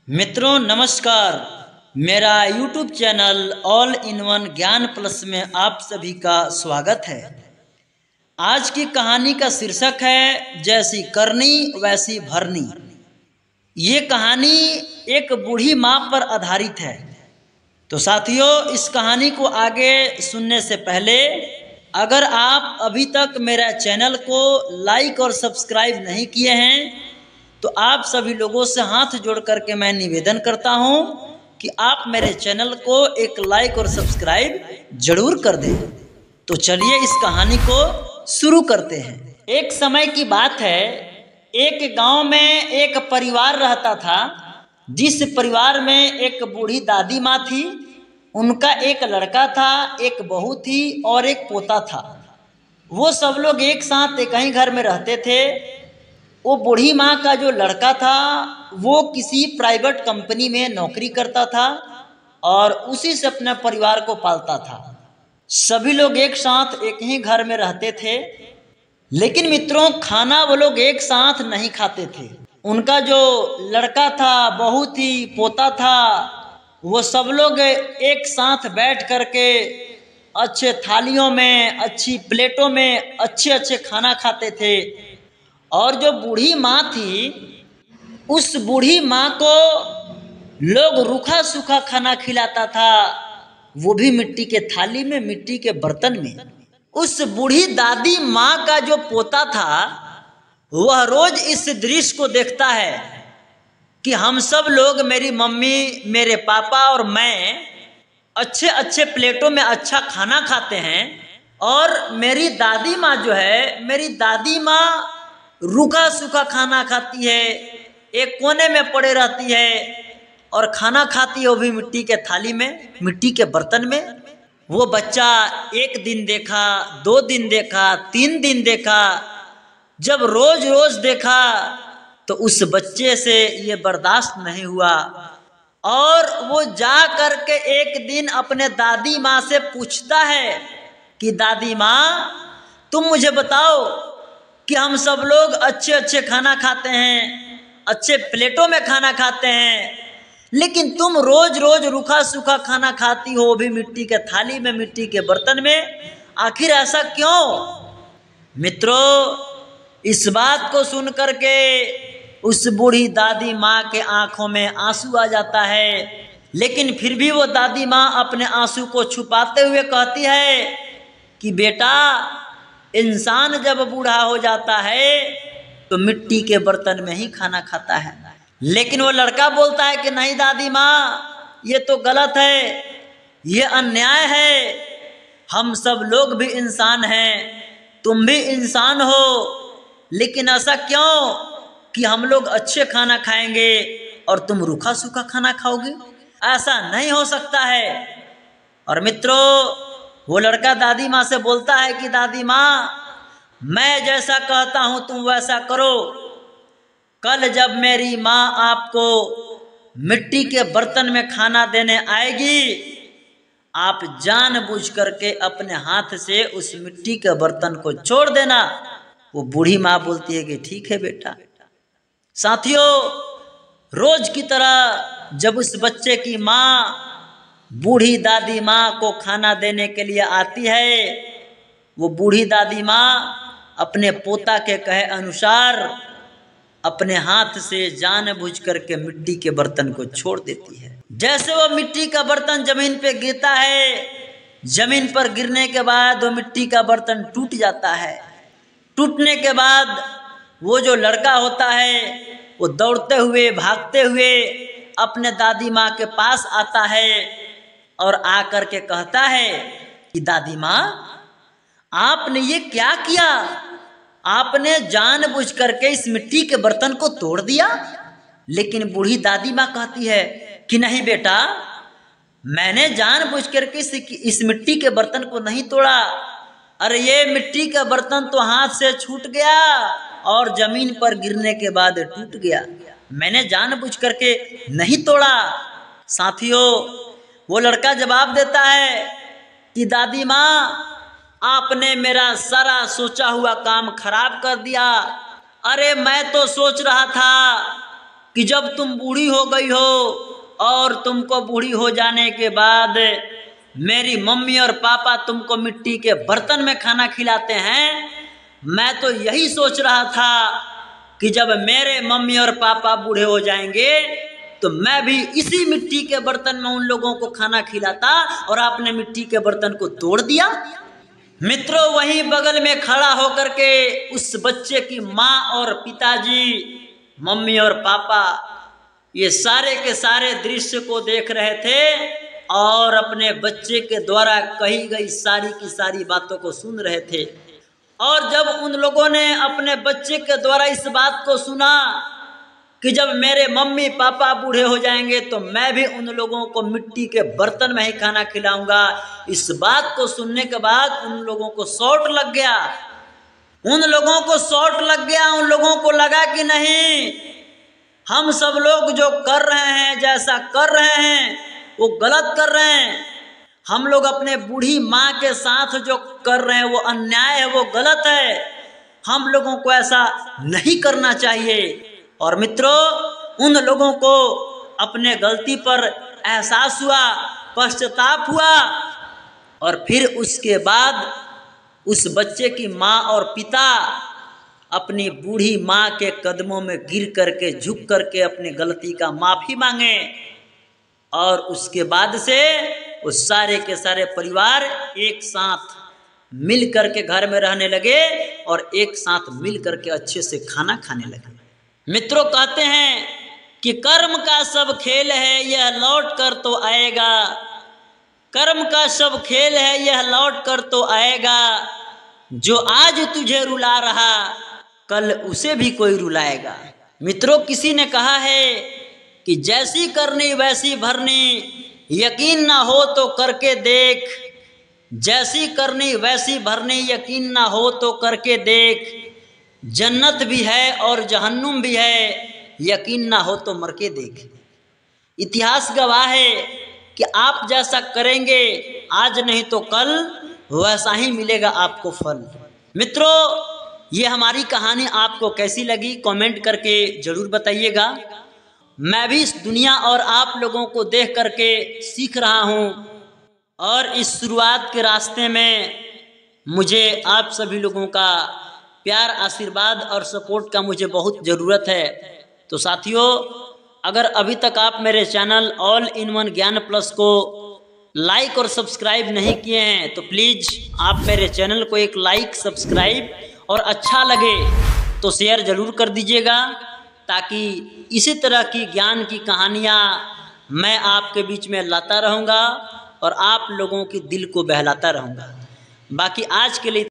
मित्रों नमस्कार। मेरा YouTube channel all in one ज्ञान प्लस में आप सभी का स्वागत है। आज की कहानी का शीर्षक है जैसी करनी वैसी भरनी। ये कहानी एक बूढ़ी माँ पर आधारित है। तो साथियों, इस कहानी को आगे सुनने से पहले अगर आप अभी तक मेरा चैनल को लाइक और सब्सक्राइब नहीं किए हैं तो आप सभी लोगों से हाथ जोड़ करके मैं निवेदन करता हूं कि आप मेरे चैनल को एक लाइक और सब्सक्राइब जरूर कर दें। तो चलिए इस कहानी को शुरू करते हैं। एक समय की बात है, एक गांव में एक परिवार रहता था, जिस परिवार में एक बूढ़ी दादी माँ थी, उनका एक लड़का था, एक बहू थी और एक पोता था। वो सब लोग एक साथ एक ही घर में रहते थे। वो बूढ़ी माँ का जो लड़का था वो किसी प्राइवेट कंपनी में नौकरी करता था और उसी से अपने परिवार को पालता था। सभी लोग एक साथ एक ही घर में रहते थे, लेकिन मित्रों खाना वो लोग एक साथ नहीं खाते थे। उनका जो लड़का था, बहू थी, पोता था, वो सब लोग एक साथ बैठ करके अच्छे थालियों में, अच्छी प्लेटों में अच्छे अच्छे खाना खाते थे। और जो बूढ़ी माँ थी, उस बूढ़ी माँ को लोग रूखा सूखा खाना खिलाता था, वो भी मिट्टी के थाली में, मिट्टी के बर्तन में। उस बूढ़ी दादी माँ का जो पोता था वह रोज इस दृश्य को देखता है कि हम सब लोग, मेरी मम्मी, मेरे पापा और मैं अच्छे अच्छे प्लेटों में अच्छा खाना खाते हैं और मेरी दादी माँ जो है, मेरी दादी माँ रूखा सूखा खाना खाती है, एक कोने में पड़े रहती है और खाना खाती है वो भी मिट्टी के थाली में, मिट्टी के बर्तन में। वो बच्चा एक दिन देखा, 2 दिन देखा, 3 दिन देखा। जब रोज रोज देखा तो उस बच्चे से ये बर्दाश्त नहीं हुआ और वो जा करके एक दिन अपने दादी माँ से पूछता है कि दादी माँ, तुम मुझे बताओ कि हम सब लोग अच्छे अच्छे खाना खाते हैं, अच्छे प्लेटों में खाना खाते हैं, लेकिन तुम रोज रोज रूखा सूखा खाना खाती हो, वो भी मिट्टी के थाली में, मिट्टी के बर्तन में। आखिर ऐसा क्यों? मित्रों, इस बात को सुन करके उस बूढ़ी दादी माँ के आंखों में आंसू आ जाता है, लेकिन फिर भी वो दादी माँ अपने आंसू को छुपाते हुए कहती है कि बेटा, इंसान जब बूढ़ा हो जाता है तो मिट्टी के बर्तन में ही खाना खाता है। लेकिन वो लड़का बोलता है कि नहीं दादी माँ, ये तो गलत है, ये अन्याय है। हम सब लोग भी इंसान हैं, तुम भी इंसान हो, लेकिन ऐसा क्यों कि हम लोग अच्छे खाना खाएंगे और तुम रूखा सूखा खाना खाओगे? ऐसा नहीं हो सकता है। और मित्रों, वो लड़का दादी माँ से बोलता है कि दादी माँ, मैं जैसा कहता हूं तुम वैसा करो। कल जब मेरी माँ आपको मिट्टी के बर्तन में खाना देने आएगी, आप जानबूझ करके अपने हाथ से उस मिट्टी के बर्तन को छोड़ देना। वो बूढ़ी माँ बोलती है कि ठीक है बेटा। साथियों, रोज की तरह जब उस बच्चे की माँ बूढ़ी दादी माँ को खाना देने के लिए आती है, वो बूढ़ी दादी माँ अपने पोता के कहे अनुसार अपने हाथ से जानबूझ करके मिट्टी के बर्तन को छोड़ देती है। जैसे वो मिट्टी का बर्तन जमीन पे गिरता है, जमीन पर गिरने के बाद वो मिट्टी का बर्तन टूट जाता है। टूटने के बाद वो जो लड़का होता है वो दौड़ते हुए, भागते हुए अपने दादी माँ के पास आता है और आकर के कहता है कि दादी माँ, आपने ये क्या किया? आपने जानबूझ करके इस मिट्टी के बर्तन को तोड़ दिया। लेकिन बूढ़ी दादी माँ कहती है कि नहीं बेटा, मैंने जानबूझ करके इस मिट्टी के बर्तन को नहीं तोड़ा। अरे ये मिट्टी का बर्तन तो हाथ से छूट गया और जमीन पर गिरने के बाद टूट गया, मैंने जानबूझ करके नहीं तोड़ा। साथियों, वो लड़का जवाब देता है कि दादी माँ, आपने मेरा सारा सोचा हुआ काम खराब कर दिया। अरे मैं तो सोच रहा था कि जब तुम बूढ़ी हो गई हो और तुमको बूढ़ी हो जाने के बाद मेरी मम्मी और पापा तुमको मिट्टी के बर्तन में खाना खिलाते हैं, मैं तो यही सोच रहा था कि जब मेरे मम्मी और पापा बूढ़े हो जाएंगे तो मैं भी इसी मिट्टी के बर्तन में उन लोगों को खाना खिलाता, और आपने मिट्टी के बर्तन को तोड़ दिया। मित्रों, वहीं बगल में खड़ा होकर के उस बच्चे की माँ और पिताजी, मम्मी और पापा, ये सारे के सारे दृश्य को देख रहे थे और अपने बच्चे के द्वारा कही गई सारी की सारी बातों को सुन रहे थे। और जब उन लोगों ने अपने बच्चे के द्वारा इस बात को सुना कि जब मेरे मम्मी पापा बूढ़े हो जाएंगे तो मैं भी उन लोगों को मिट्टी के बर्तन में ही खाना खिलाऊंगा, इस बात को सुनने के बाद उन लोगों को शॉट लग गया। उन लोगों को शॉट लग गया। उन लोगों को लगा कि नहीं, हम सब लोग जो कर रहे हैं, जैसा कर रहे हैं वो गलत कर रहे हैं। हम लोग अपने बूढ़ी माँ के साथ जो कर रहे हैं वो अन्याय है, वो गलत है। हम लोगों को ऐसा नहीं करना चाहिए। और मित्रों, उन लोगों को अपने गलती पर एहसास हुआ, पश्चाताप हुआ, और फिर उसके बाद उस बच्चे की माँ और पिता अपनी बूढ़ी माँ के कदमों में गिर करके, झुक करके अपनी गलती का माफ़ी मांगे। और उसके बाद से उस सारे के सारे परिवार एक साथ मिल करके घर में रहने लगे और एक साथ मिल करके अच्छे से खाना खाने लगे। मित्रों, कहते हैं कि कर्म का सब खेल है, यह लौट कर तो आएगा। कर्म का सब खेल है, यह लौट कर तो आएगा। जो आज तुझे रुला रहा, कल उसे भी कोई रुलाएगा। मित्रों, किसी ने कहा है कि जैसी करनी वैसी भरनी, यकीन ना हो तो करके देख। जैसी करनी वैसी भरनी, यकीन ना हो तो करके देख। जन्नत भी है और जहन्नुम भी है, यकीन ना हो तो मर के देख। इतिहास गवाह है कि आप जैसा करेंगे आज नहीं तो कल, वैसा ही मिलेगा आपको फल। मित्रों, ये हमारी कहानी आपको कैसी लगी कमेंट करके ज़रूर बताइएगा। मैं भी इस दुनिया और आप लोगों को देख करके सीख रहा हूँ, और इस शुरुआत के रास्ते में मुझे आप सभी लोगों का प्यार, आशीर्वाद और सपोर्ट का मुझे बहुत ज़रूरत है। तो साथियों, अगर अभी तक आप मेरे चैनल ऑल इन वन ज्ञान प्लस को लाइक और सब्सक्राइब नहीं किए हैं तो प्लीज़ आप मेरे चैनल को एक लाइक, सब्सक्राइब और अच्छा लगे तो शेयर ज़रूर कर दीजिएगा, ताकि इसी तरह की ज्ञान की कहानियाँ मैं आपके बीच में लाता रहूँगा और आप लोगों के दिल को बहलाता रहूँगा। बाकी आज के लिए